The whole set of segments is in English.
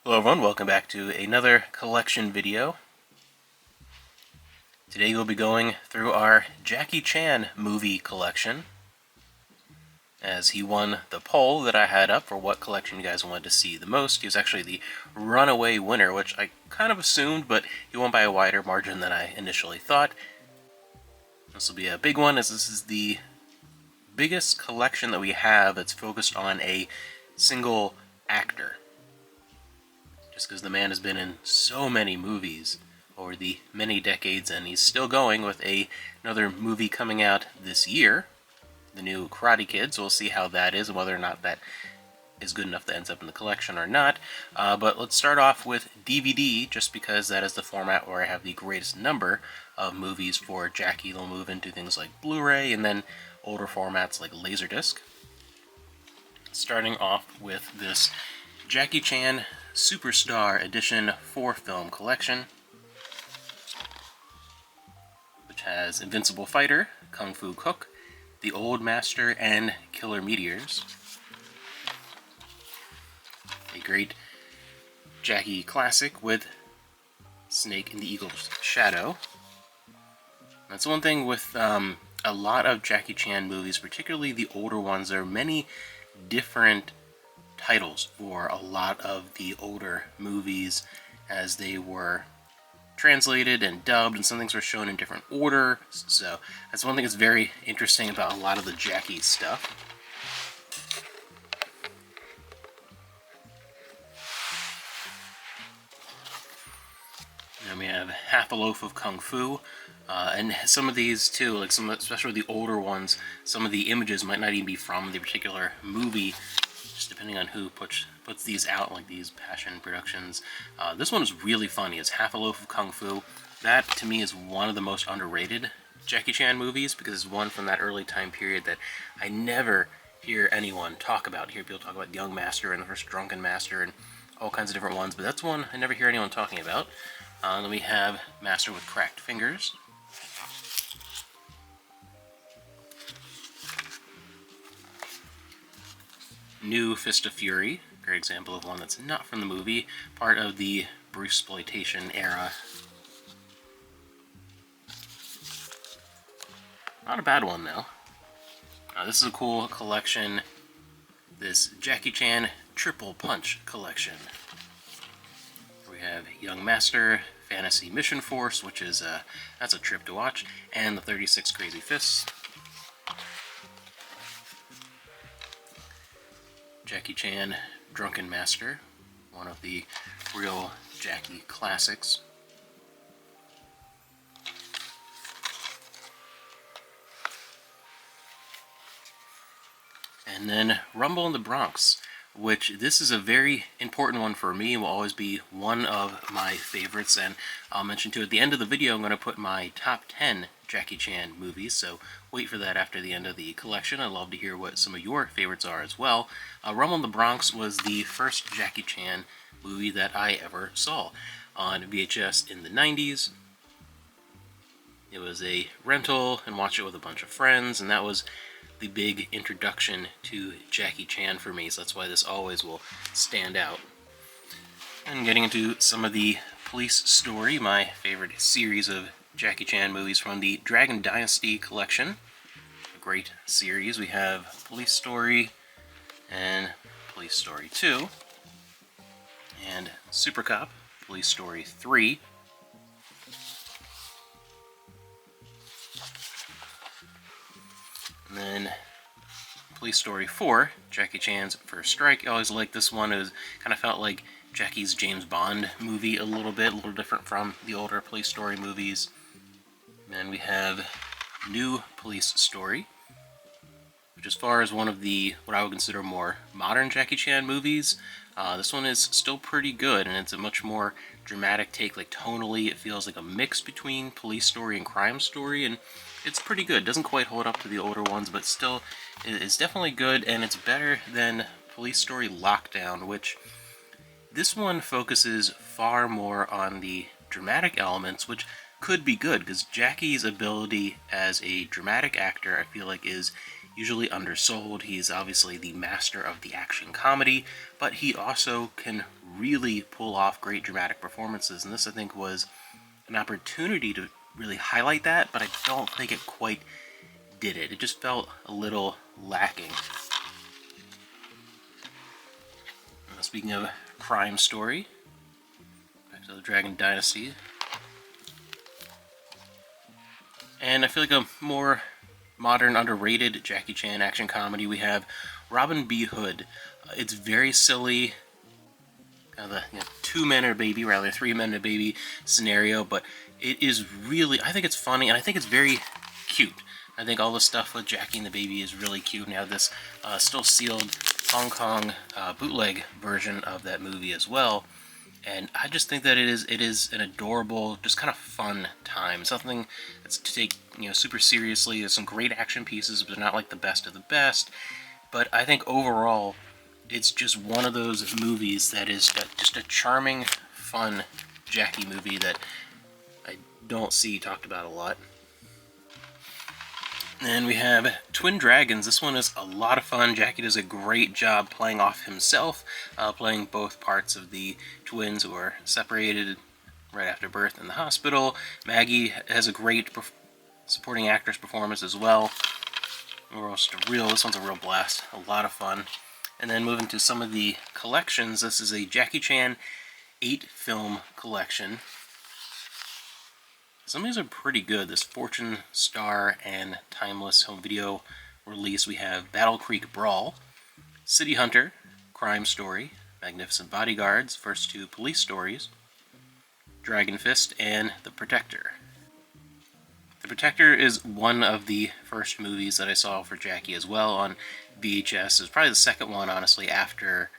Hello everyone, welcome back to another collection video. Today we'll be going through our Jackie Chan movie collection, as he won the poll that I had up for what collection you guys wanted to see the most. He was actually the runaway winner, which I kind of assumed, but he won by a wider margin than I initially thought. This will be a big one, as this is the biggest collection that we have that's focused on a single actor. Just because the man has been in so many movies over the many decades, and he's still going with another movie coming out this year, the new Karate Kid, so we'll see how that is and whether or not that is good enough that ends up in the collection or not. But let's start off with DVD, just because that is the format where I have the greatest number of movies for Jackie. They'll move into things like Blu-ray and then older formats like LaserDisc. Starting off with this Jackie Chan Superstar Edition 4-film collection, which has Invincible Fighter, Kung Fu Cook, The Old Master, and Killer Meteors. A great Jackie classic with Snake and the Eagle's Shadow. That's one thing with a lot of Jackie Chan movies, particularly the older ones. There are many different titles for a lot of the older movies as they were translated and dubbed, and some things were shown in different order. So that's one thing that's very interesting about a lot of the Jackie stuff. And we have Half a Loaf of Kung Fu, and some of these too, like especially the older ones, some of the images might not even be from the particular movie, just depending on who puts these out, like these Passion Productions. This one is really funny. It's Half a Loaf of Kung Fu. That, to me, is one of the most underrated Jackie Chan movies, because it's one from that early time period that I never hear anyone talk about. I hear people talk about Young Master and the first Drunken Master and all kinds of different ones, but that's one I never hear anyone talking about. Then we have Master with Cracked Fingers. New Fist of Fury, great example of one that's not from the movie, part of the Bruceploitation era. Not a bad one, though. This is a cool collection, this Jackie Chan Triple Punch collection. We have Young Master, Fantasy Mission Force, which is that's a trip to watch, and the 36 Crazy Fists. Jackie Chan Drunken Master, one of the real Jackie classics. And then Rumble in the Bronx, which this is a very important one for me and will always be one of my favorites. And I'll mention too, at the end of the video, I'm going to put my top 10 Jackie Chan movies, so wait for that after the end of the collection. I'd love to hear what some of your favorites are as well. Rumble in the Bronx was the first Jackie Chan movie that I ever saw on VHS in the 90s. It was a rental and watched it with a bunch of friends, and that was the big introduction to Jackie Chan for me, so that's why this always will stand out. And getting into some of the Police Story, my favorite series of Jackie Chan movies from the Dragon Dynasty collection. A great series. We have Police Story and Police Story 2 and Super Cop, Police Story 3. And then Police Story 4, Jackie Chan's First Strike. I always liked this one. It kind of felt like Jackie's James Bond movie a little different from the older Police Story movies. And then we have New Police Story, which as far as one of the, what I would consider more modern Jackie Chan movies, this one is still pretty good, and it's a much more dramatic take. Like tonally, it feels like a mix between Police Story and Crime Story, and it's pretty good. It doesn't quite hold up to the older ones, but still is definitely good, and it's better than Police Story Lockdown, which this one focuses far more on the dramatic elements, which could be good, because Jackie's ability as a dramatic actor, I feel like, is usually undersold. He's obviously the master of the action comedy, but he also can really pull off great dramatic performances, and this I think was an opportunity to really highlight that, but I don't think it quite did it. It just felt a little lacking. Speaking of crime story, back to the Dragon Dynasty. And I feel like a more modern, underrated Jackie Chan action comedy, we have Robin B. Hood. It's very silly, kind of the 2 men and a baby, rather 3 men and a baby scenario, but it is really, I think it's funny, and I think it's very cute. I think all the stuff with Jackie and the baby is really cute. Now this still sealed Hong Kong bootleg version of that movie as well, and I just think that it is an adorable, just kind of fun time. Something that's to take super seriously. There's some great action pieces, but they're not like the best of the best. But I think overall, it's just one of those movies that is just a charming, fun Jackie movie that I don't see talked about a lot. And we have Twin Dragons. This one is a lot of fun. Jackie does a great job playing off himself, playing both parts of the twins who are separated right after birth in the hospital. Maggie has a great supporting actress performance as well. This one's a real blast. A lot of fun. And then moving to some of the collections, this is a Jackie Chan 8-film collection. Some of these are pretty good. This Fortune Star and Timeless home video release. We have Battle Creek Brawl, City Hunter, Crime Story, Magnificent Bodyguards, first 2 police stories, Dragon Fist, and The Protector. The Protector is one of the first movies that I saw for Jackie as well on VHS. It was probably the second one, honestly, after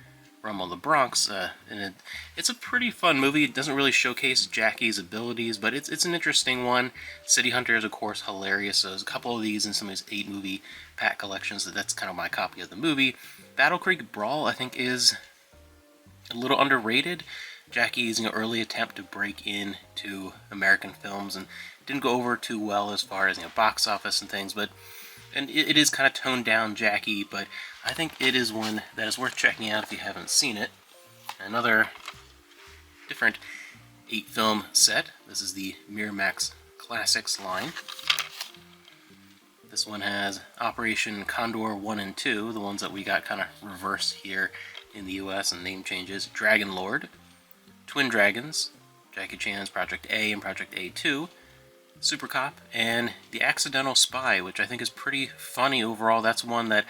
Rumble in the Bronx, and it's a pretty fun movie. It doesn't really showcase Jackie's abilities, but it's an interesting one. City Hunter is, of course, hilarious. So there's a couple of these in some of his 8-movie pack collections. That's kind of my copy of the movie. Battle Creek Brawl, I think, is a little underrated. Jackie's early attempt to break into American films, and didn't go over too well as far as box office and things, but and it is kind of toned down Jackie, but I think it is one that is worth checking out if you haven't seen it. Another different 8-film set. This is the Miramax Classics line. This one has Operation Condor 1 and 2, the ones that we got kind of reversed here in the US and name changes. Dragon Lord, Twin Dragons, Jackie Chan's Project A and Project A2, Super Cop, and The Accidental Spy, which I think is pretty funny overall. That's one that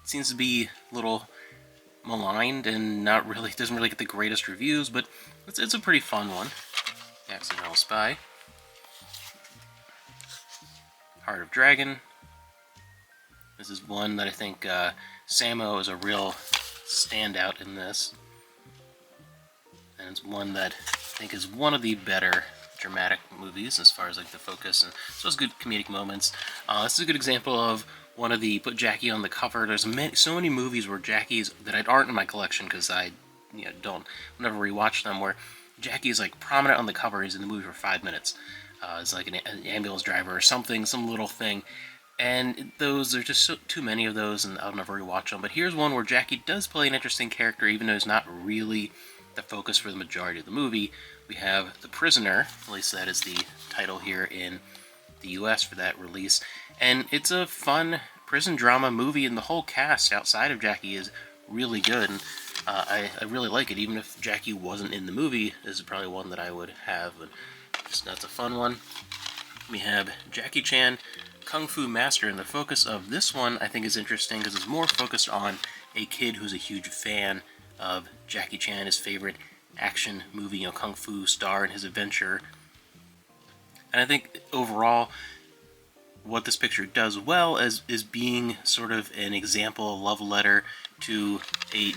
seems to be a little maligned and doesn't really get the greatest reviews, but it's a pretty fun one. The Accidental Spy. Heart of Dragon. This is one that I think Sammo is a real standout in this. And it's one that I think is one of the better dramatic movies as far as the focus, and so it's good comedic moments. This is a good example of one of the put Jackie on the cover. There's so many movies where Jackie's that aren't in my collection because I don't never rewatch them, where Jackie's prominent on the cover. He's in the movie for 5 minutes. It's like an ambulance driver or something, some little thing. And there's just too many of those, and I'll never rewatch them. But here's one where Jackie does play an interesting character, even though he's not really the focus for the majority of the movie. We have The Prisoner, at least that is the title here in the US for that release. And it's a fun prison drama movie, and the whole cast outside of Jackie is really good. And I really like it, even if Jackie wasn't in the movie. This is probably one that I would have, but that's a fun one. We have Jackie Chan, Kung Fu Master, and the focus of this one I think is interesting because it's more focused on a kid who's a huge fan of Jackie Chan, his favorite action movie, Kung Fu Star and his adventure. And I think overall what this picture does well is being sort of an example, a love letter to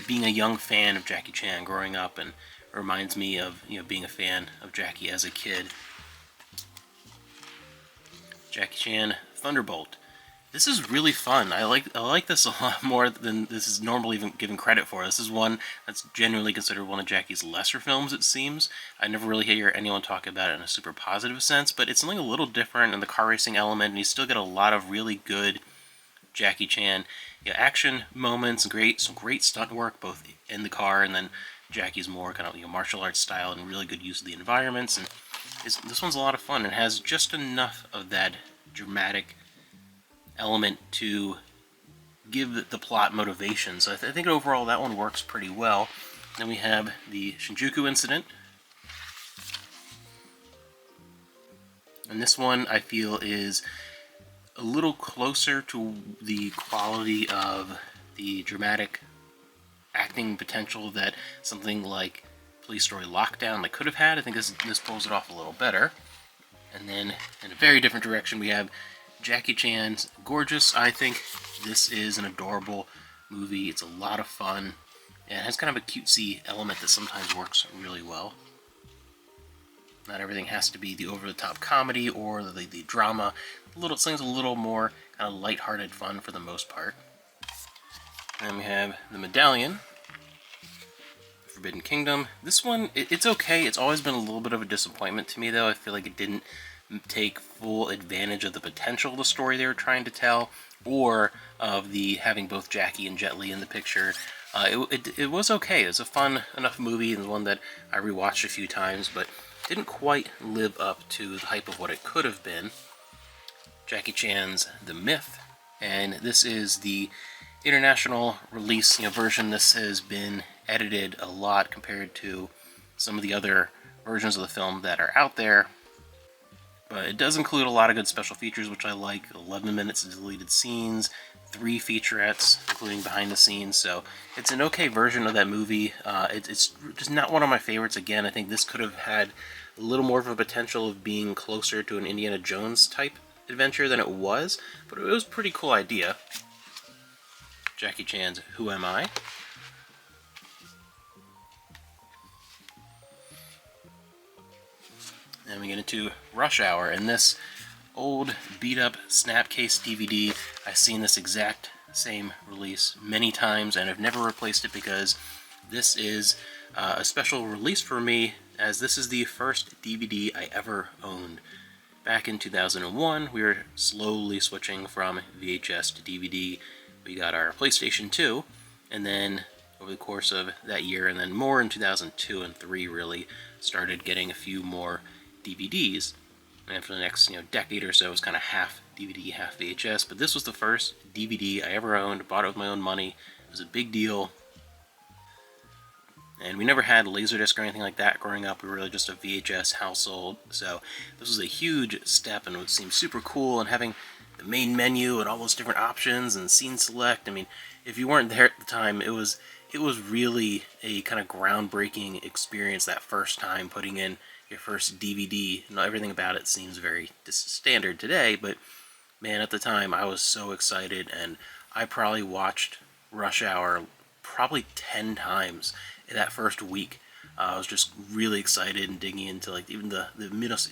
being a young fan of Jackie Chan growing up, and it reminds me of being a fan of Jackie as a kid. Jackie Chan Thunderbolt. This is really fun. I like this a lot more than this is normally even given credit for. This is one that's genuinely considered one of Jackie's lesser films, it seems. I never really hear anyone talk about it in a super positive sense, but it's something a little different in the car racing element, and you still get a lot of really good Jackie Chan, action moments, some great stunt work both in the car, and then Jackie's more kind of martial arts style and really good use of the environments. And this one's a lot of fun and has just enough of that dramatic element to give the plot motivation. So I think overall that one works pretty well. Then we have the Shinjuku incident. And this one I feel is a little closer to the quality of the dramatic acting potential that something like Police Story Lockdown could have had. I think this pulls it off a little better. And then in a very different direction we have Jackie Chan's Gorgeous. I think this is an adorable movie. It's a lot of fun, and it has kind of a cutesy element that sometimes works really well. Not everything has to be the over-the-top comedy or the drama. Things a little more kind of lighthearted fun for the most part. And then we have The Medallion, Forbidden Kingdom. This one, it's okay. It's always been a little bit of a disappointment to me, though. I feel like it didn't take full advantage of the potential of the story they were trying to tell, or of having both Jackie and Jet Li in the picture. It was okay. It was a fun enough movie, and one that I rewatched a few times, but didn't quite live up to the hype of what it could have been. Jackie Chan's The Myth, and this is the international release version. This has been edited a lot compared to some of the other versions of the film that are out there. But it does include a lot of good special features, which I like. 11 minutes of deleted scenes, 3 featurettes, including behind the scenes. So it's an okay version of that movie. It's just not one of my favorites. Again, I think this could have had a little more of a potential of being closer to an Indiana Jones type adventure than it was. But it was a pretty cool idea. Jackie Chan's Who Am I? Then we get into Rush Hour, and this old beat-up Snapcase DVD. I've seen this exact same release many times, and I've never replaced it because this is a special release for me, as this is the first DVD I ever owned. Back in 2001, we were slowly switching from VHS to DVD. We got our PlayStation 2, and then over the course of that year, and then more in 2002 and 3 really, started getting a few more DVDs, and for the next decade or so it was kind of half DVD, half VHS. But this was the first DVD I ever owned. Bought it with my own money. It was a big deal, and we never had LaserDisc or anything like that growing up. We were really just a VHS household, so this was a huge step, and it seemed super cool. And having the main menu and all those different options and scene select, I mean, if you weren't there at the time, it was really a kind of groundbreaking experience that first time putting in your first DVD. Everything about it seems very standard today, but man, at the time I was so excited, and I probably watched Rush Hour probably 10 times in that first week. I was just really excited and digging into even the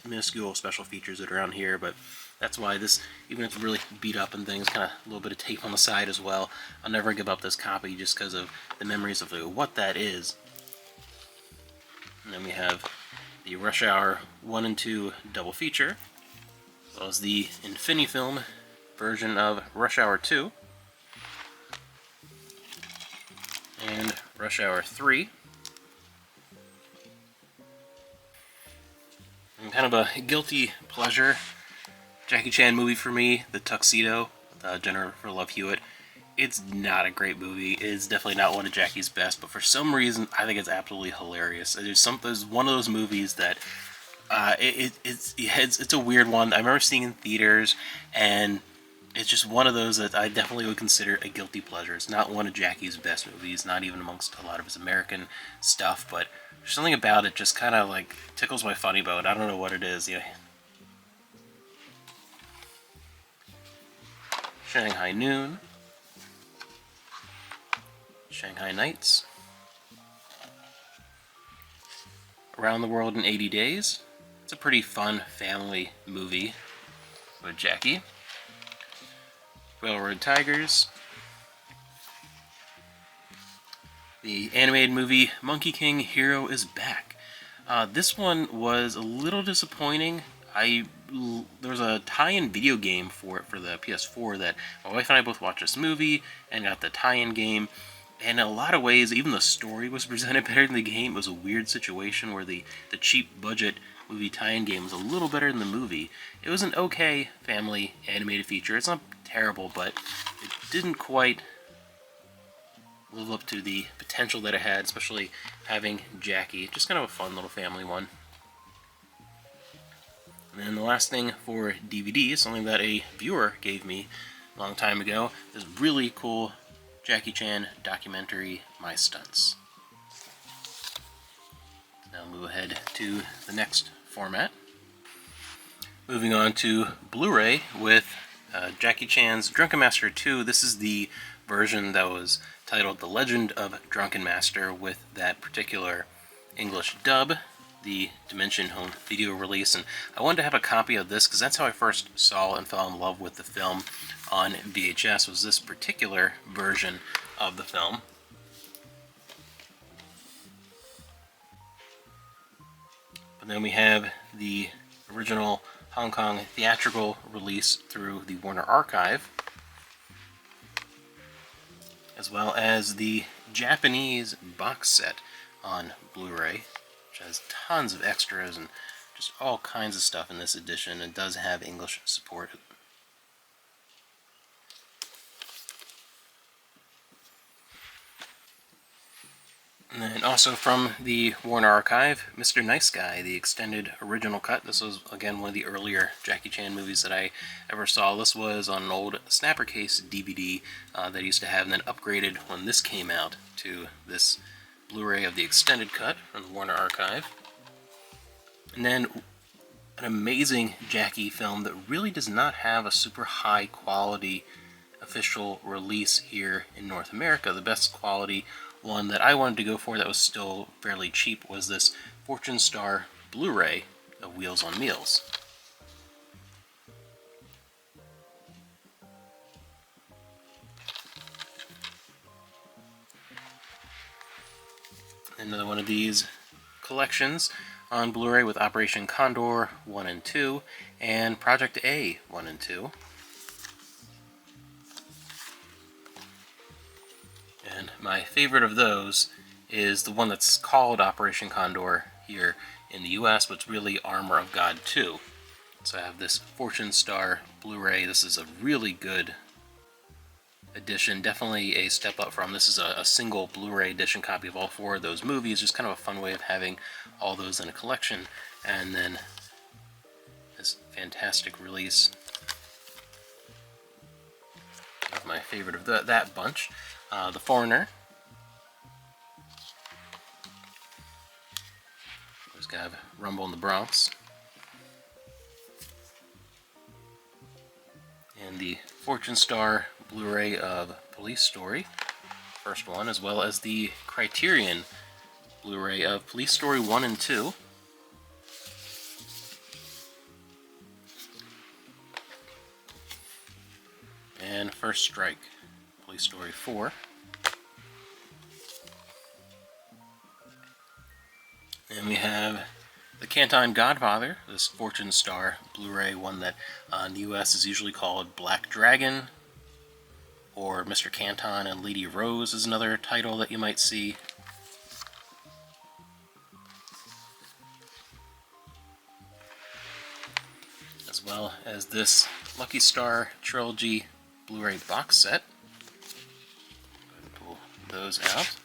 minuscule special features that are around here. But that's why this, even if it's really beat up and things, kind of a little bit of tape on the side as well, I'll never give up this copy just because of the memories of what that is. And then we have the Rush Hour 1 and 2 double feature, as well as the Infinifilm version of Rush Hour 2, and Rush Hour 3. And kind of a guilty pleasure Jackie Chan movie for me, The Tuxedo, with Jennifer Love Hewitt. It's not a great movie. It's definitely not one of Jackie's best, but for some reason, I think it's absolutely hilarious. There's one of those movies that it's a weird one. I remember seeing in theaters, and it's just one of those that I definitely would consider a guilty pleasure. It's not one of Jackie's best movies, not even amongst a lot of his American stuff, but there's something about it just kind of tickles my funny bone. I don't know what it is. Shanghai Noon, Shanghai Nights, Around the World in 80 Days. It's a pretty fun family movie with Jackie. Railroad Tigers. The animated movie Monkey King: Hero is Back. This one was a little disappointing. I there was a tie-in video game for it for the PS4 that my wife and I both watched this movie and got the tie-in game. And in a lot of ways, even the story was presented better than the game. It was a weird situation where the cheap budget movie tie-in game was a little better than the movie. It was an okay family animated feature. It's not terrible, but it didn't quite live up to the potential that it had, especially having Jackie. Just kind of a fun little family one. And then the last thing for DVD, something that a viewer gave me a long time ago, this really cool Jackie Chan documentary, My Stunts. Now move ahead to the next format. Moving on to Blu-ray with Jackie Chan's Drunken Master 2. This is the version that was titled The Legend of Drunken Master with that particular English dub, the Dimension Home Video release. And I wanted to have a copy of this because that's how I first saw and fell in love with the film on VHS, was this particular version of the film. But then we have the original Hong Kong theatrical release through the Warner Archive, as well as the Japanese box set on Blu-ray, which has tons of extras and just all kinds of stuff in this edition. It does have English support. And then also from the Warner Archive, Mr. Nice Guy, the extended original cut. This was, again, one of the earlier Jackie Chan movies that I ever saw. This was on an old Snapper Case DVD that I used to have, and then upgraded when this came out to this Blu-ray of the extended cut from the Warner Archive. And then an amazing Jackie film that really does not have a super high quality official release here in North America. The best quality one that I wanted to go for that was still fairly cheap was this Fortune Star Blu-ray of Wheels on Meals. Another one of these collections on Blu-ray with Operation Condor 1 and 2 and Project A 1 and 2. And my favorite of those is the one that's called Operation Condor here in the US, but it's really Armor of God 2. So I have this Fortune Star Blu-ray. This is a really good edition, definitely a step up from. This is a single Blu-ray edition copy of all four of those movies. Just kind of a fun way of having all those in a collection. And then this fantastic release of my favorite of that bunch. The Foreigner. Always gotta have Rumble in the Bronx. And the Fortune Star Blu-ray of Police Story, first one, as well as the Criterion Blu-ray of Police Story 1 and 2. And First Strike, Police Story 4. And we have the Canton Godfather, this Fortune Star Blu-ray, one that in the US is usually called Black Dragon, or Mr. Canton and Lady Rose is another title that you might see. As well as this Lucky Star Trilogy Blu-ray box set. Go ahead and pull those out.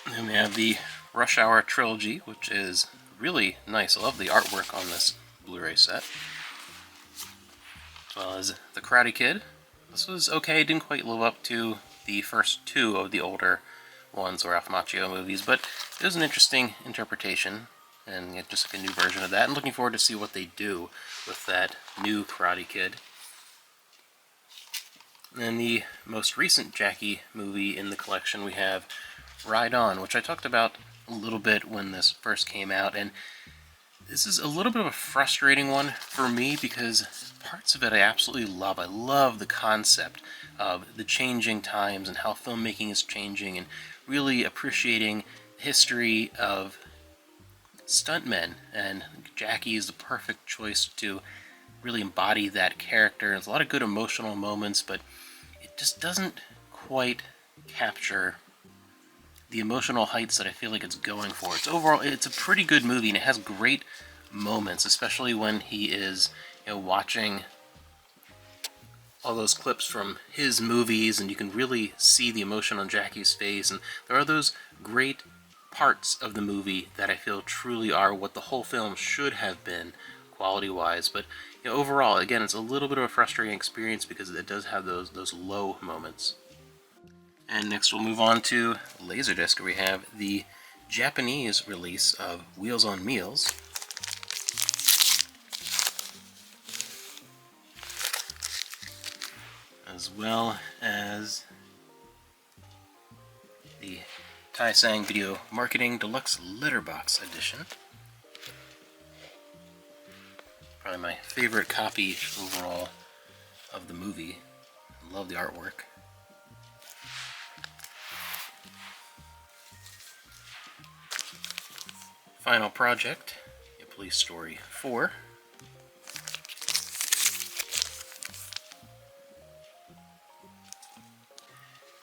And we have the Rush Hour Trilogy, which is really nice. I love the artwork on this Blu-ray set. As well as The Karate Kid. This was okay, didn't quite live up to the first two of the older ones, or Ralph Macchio movies, but it was an interesting interpretation, and just like a new version of that. And looking forward to see what they do with that new Karate Kid. And then the most recent Jackie movie in the collection, we have Ride On, which I talked about a little bit when this first came out, and this is a little bit of a frustrating one for me because parts of it I absolutely love. I love the concept of the changing times and how filmmaking is changing, and really appreciating the history of stuntmen, and Jackie is the perfect choice to really embody that character. There's a lot of good emotional moments, but it just doesn't quite capture the emotional heights that I feel like it's going for. It's a pretty good movie, and it has great moments, especially when he is, watching all those clips from his movies, and you can really see the emotion on Jackie's face, and there are those great parts of the movie that I feel truly are what the whole film should have been, quality-wise. But overall, again, it's a little bit of a frustrating experience because it does have those low moments. And next we'll move on to LaserDisc, where we have the Japanese release of Wheels on Meals. As well as the Tai-Sang Video Marketing Deluxe Letterbox Edition. Probably my favorite copy overall of the movie. Love the artwork. Final Project, Police Story 4.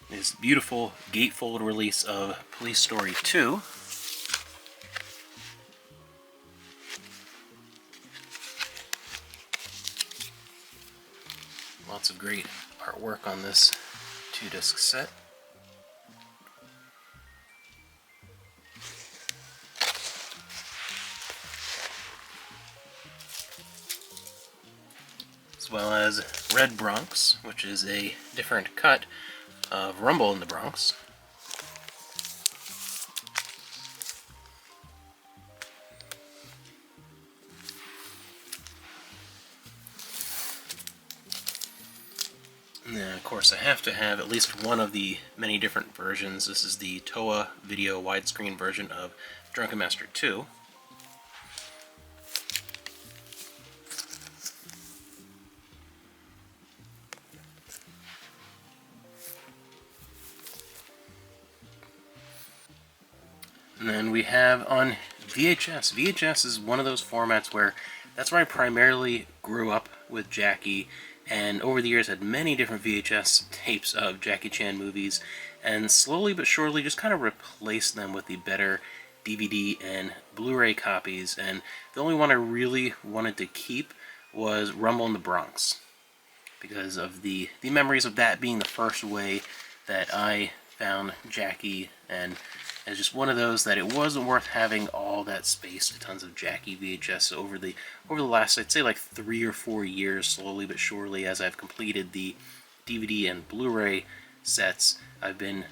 This beautiful gatefold release of Police Story 2. Lots of great artwork on this 2-disc set. As well as Red Bronx, which is a different cut of Rumble in the Bronx. And then, of course, I have to have at least one of the many different versions. This is the Toa Video widescreen version of Drunken Master 2. And then we have on VHS. VHS is one of those formats where that's where I primarily grew up with Jackie, and over the years had many different VHS tapes of Jackie Chan movies, and slowly but surely just kind of replaced them with the better DVD and Blu-ray copies. And the only one I really wanted to keep was Rumble in the Bronx, because of the memories of that being the first way that I found Jackie, and as just one of those that it wasn't worth having all that space to tons of Jackie VHS over the last, I'd say, like 3 or 4 years, slowly but surely, as I've completed the DVD and Blu-ray sets. I've been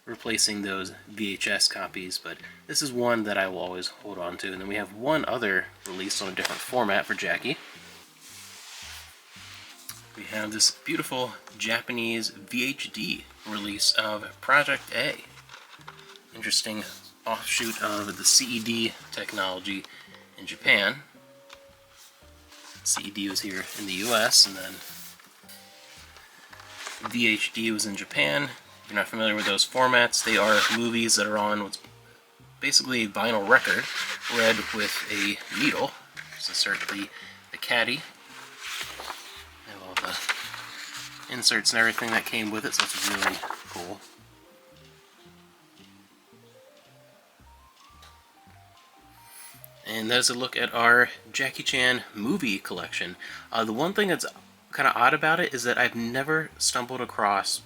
replacing those VHS copies, but this is one that I will always hold on to. And then we have one other release on a different format for Jackie. We have this beautiful Japanese VHD release of Project A. Interesting offshoot of the CED technology in Japan. CED was here in the US, and then VHD was in Japan. If you're not familiar with those formats, they are movies that are on what's basically a vinyl record, read with a needle. Just insert the caddy. And all the inserts and everything that came with it, so it's really cool. And there's a look at our Jackie Chan movie collection. The one thing that's kind of odd about it is that I've never stumbled across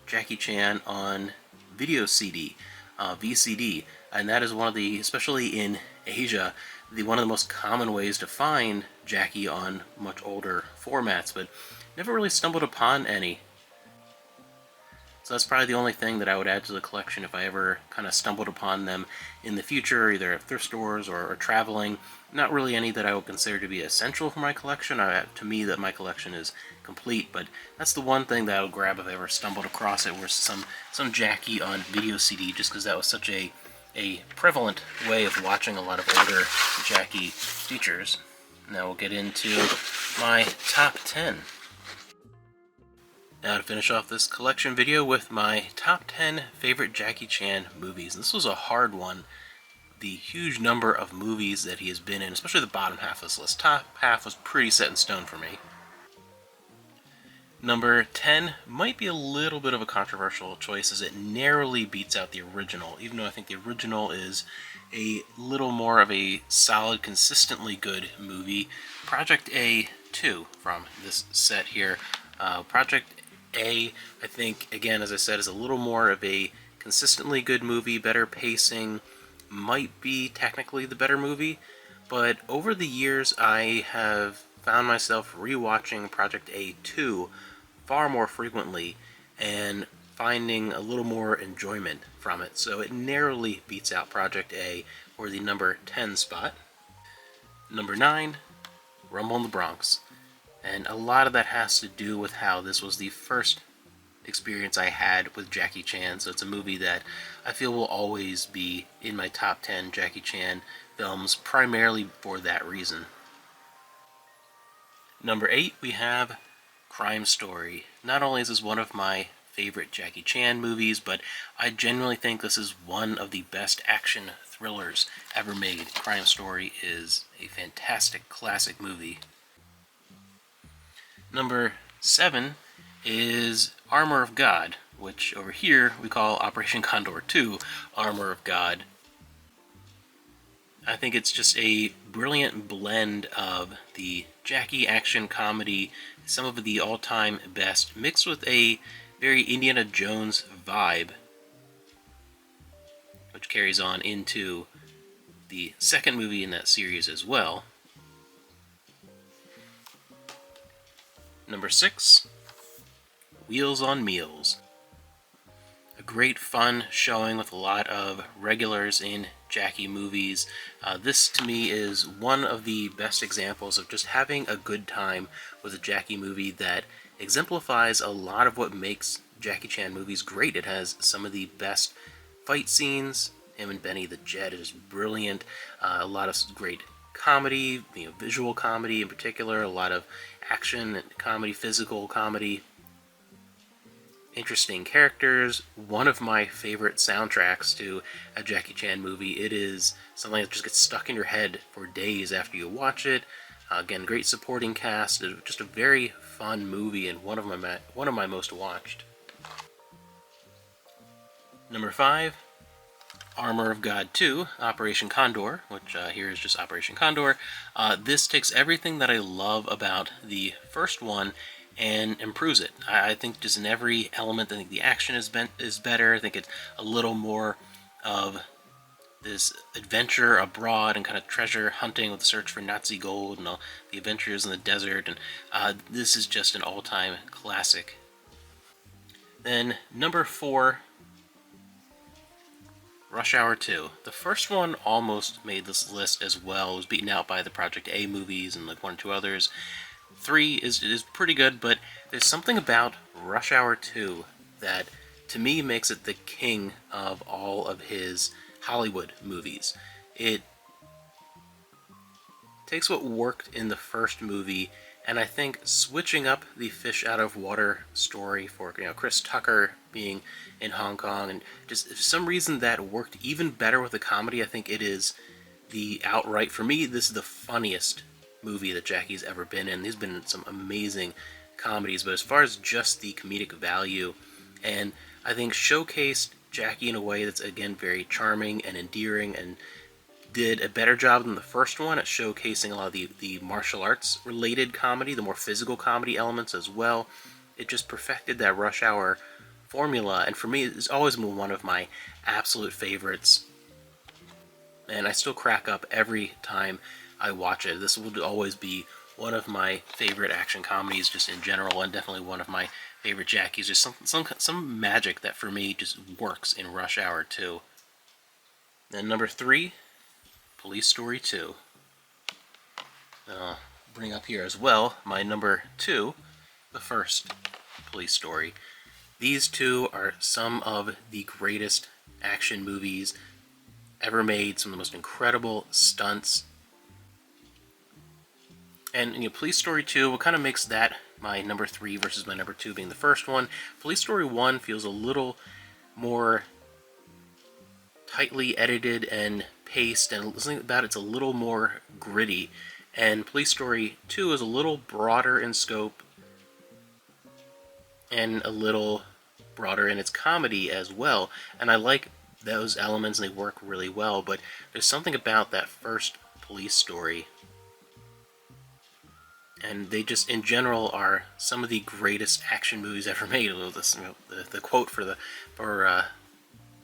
Jackie Chan on video CD, VCD, and that is one of the, especially in Asia, one of the most common ways to find Jackie on much older formats, but never really stumbled upon any. So that's probably the only thing that I would add to the collection if I ever kind of stumbled upon them in the future, either at thrift stores or traveling. Not really any that I would consider to be essential for my collection. To me, that my collection is complete, but that's the one thing that I would grab if I ever stumbled across it, was some Jackie on video CD, just because that was such a a prevalent way of watching a lot of older Jackie features. Now we'll get into my top 10. Now to finish off this collection video with my top 10 favorite Jackie Chan movies. This was a hard one. The huge number of movies that he has been in, especially the bottom half of this list. Top half was pretty set in stone for me. Number 10 might be a little bit of a controversial choice as it narrowly beats out the original, even though I think the original is a little more of a solid, consistently good movie. Project A 2 from this set here. Project A, I think, again, as I said, is a little more of a consistently good movie, better pacing, might be technically the better movie, but over the years I have found myself rewatching Project A2 far more frequently and finding a little more enjoyment from it, so it narrowly beats out Project A for the number 10 spot. Number 9, Rumble in the Bronx. And a lot of that has to do with how this was the first experience I had with Jackie Chan, so it's a movie that I feel will always be in my top 10 Jackie Chan films, primarily for that reason. Number 8, we have Crime Story. Not only is this one of my favorite Jackie Chan movies, but I genuinely think this is one of the best action thrillers ever made. Crime Story is a fantastic classic movie. Number 7 is Armor of God, which over here we call Operation Condor 2 Armor of God. I think it's just a brilliant blend of the Jackie action comedy, some of the all-time best, mixed with a very Indiana Jones vibe, which carries on into the second movie in that series as well. Number 6, Wheels on Meals. A great fun showing with a lot of regulars in Jackie movies. This to me is one of the best examples of just having a good time with a Jackie movie that exemplifies a lot of what makes Jackie Chan movies great. It has some of the best fight scenes. Him and Benny the Jet is brilliant. A lot of great comedy, visual comedy in particular, a lot of action comedy, physical comedy, interesting characters. One of my favorite soundtracks to a Jackie Chan movie. It is something that just gets stuck in your head for days after you watch it. Again, great supporting cast, just a very fun movie and one of my most watched. Number 5, Armor of God 2, Operation Condor, which here is just Operation Condor. This takes everything that I love about the first one and improves it. I think just in every element, I think the action is better. I think it's a little more of this adventure abroad and kind of treasure hunting with the search for Nazi gold and all the adventures in the desert. And this is just an all-time classic. Then number 4, Rush Hour 2. The first one almost made this list as well. It was beaten out by the Project A movies and like 1 or 2 others. 3 is pretty good, but there's something about Rush Hour 2 that, to me, makes it the king of all of his Hollywood movies. It takes what worked in the first movie, and I think switching up the fish out of water story for Chris Tucker being in Hong Kong, and just for some reason that worked even better with the comedy. I think it is the outright, for me, this is the funniest movie that Jackie's ever been in. He's been in some amazing comedies, but as far as just the comedic value, and I think showcased Jackie in a way that's, again, very charming and endearing, and did a better job than the first one at showcasing a lot of the martial arts related comedy, the more physical comedy elements as well. It just perfected that Rush Hour formula, and for me, it's always been one of my absolute favorites. And I still crack up every time I watch it. This will always be one of my favorite action comedies just in general, and definitely one of my favorite Jackies. Just some magic that for me just works in Rush Hour 2. Then number 3, Police Story 2. I'll bring up here as well my number 2, the first Police Story. These two are some of the greatest action movies ever made, some of the most incredible stunts. And Police Story 2, what kind of makes that my number 3 versus my number 2 being the first one? Police Story 1 feels a little more tightly edited and paced, and something about it's a little more gritty. And Police Story 2 is a little broader in scope and a little broader in its comedy as well. And I like those elements, and they work really well. But there's something about that first Police Story, and they just, in general, are some of the greatest action movies ever made. The quote for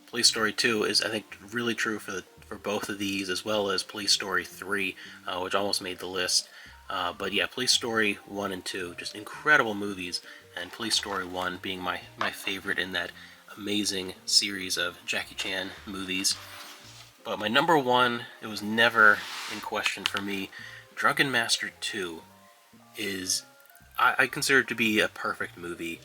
Police Story 2 is, I think, really true for both of these, as well as Police Story 3, which almost made the list. But yeah, Police Story 1 and 2, just incredible movies, and Police Story 1 being my favorite in that amazing series of Jackie Chan movies. But my number 1, it was never in question for me. Drunken Master 2 is, I consider it to be a perfect movie.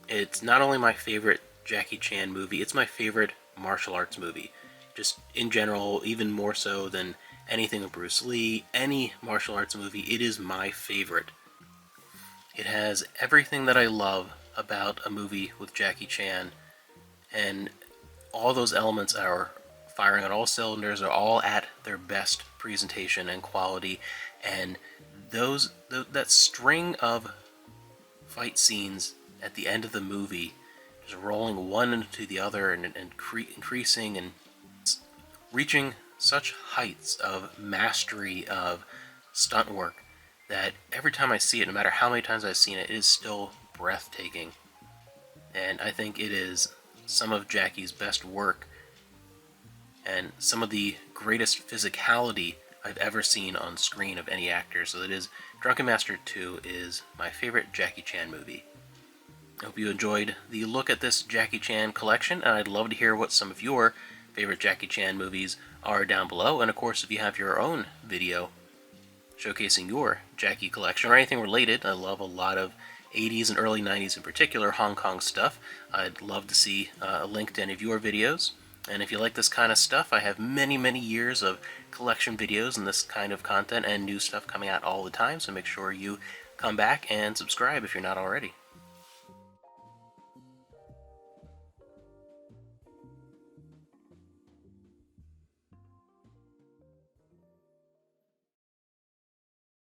It's not only my favorite Jackie Chan movie, it's my favorite martial arts movie. Just in general, even more so than anything with Bruce Lee, any martial arts movie, it is my favorite. It has everything that I love about a movie with Jackie Chan, and all those elements are firing on all cylinders, are all at their best presentation and quality, and that string of fight scenes at the end of the movie, just rolling one into the other and increasing and reaching such heights of mastery of stunt work that every time I see it, no matter how many times I've seen it, it is still breathtaking. And I think it is some of Jackie's best work and some of the greatest physicality I've ever seen on screen of any actor. So it is, Drunken Master 2 is my favorite Jackie Chan movie. I hope you enjoyed the look at this Jackie Chan collection, and I'd love to hear what some of your favorite Jackie Chan movies are down below. And of course, if you have your own video showcasing your Jackie collection or anything related, I love a lot of 80s and early 90s in particular Hong Kong stuff. I'd love to see a link to any of your videos. And if you like this kind of stuff, I have many, many years of collection videos and this kind of content and new stuff coming out all the time, so make sure you come back and subscribe if you're not already.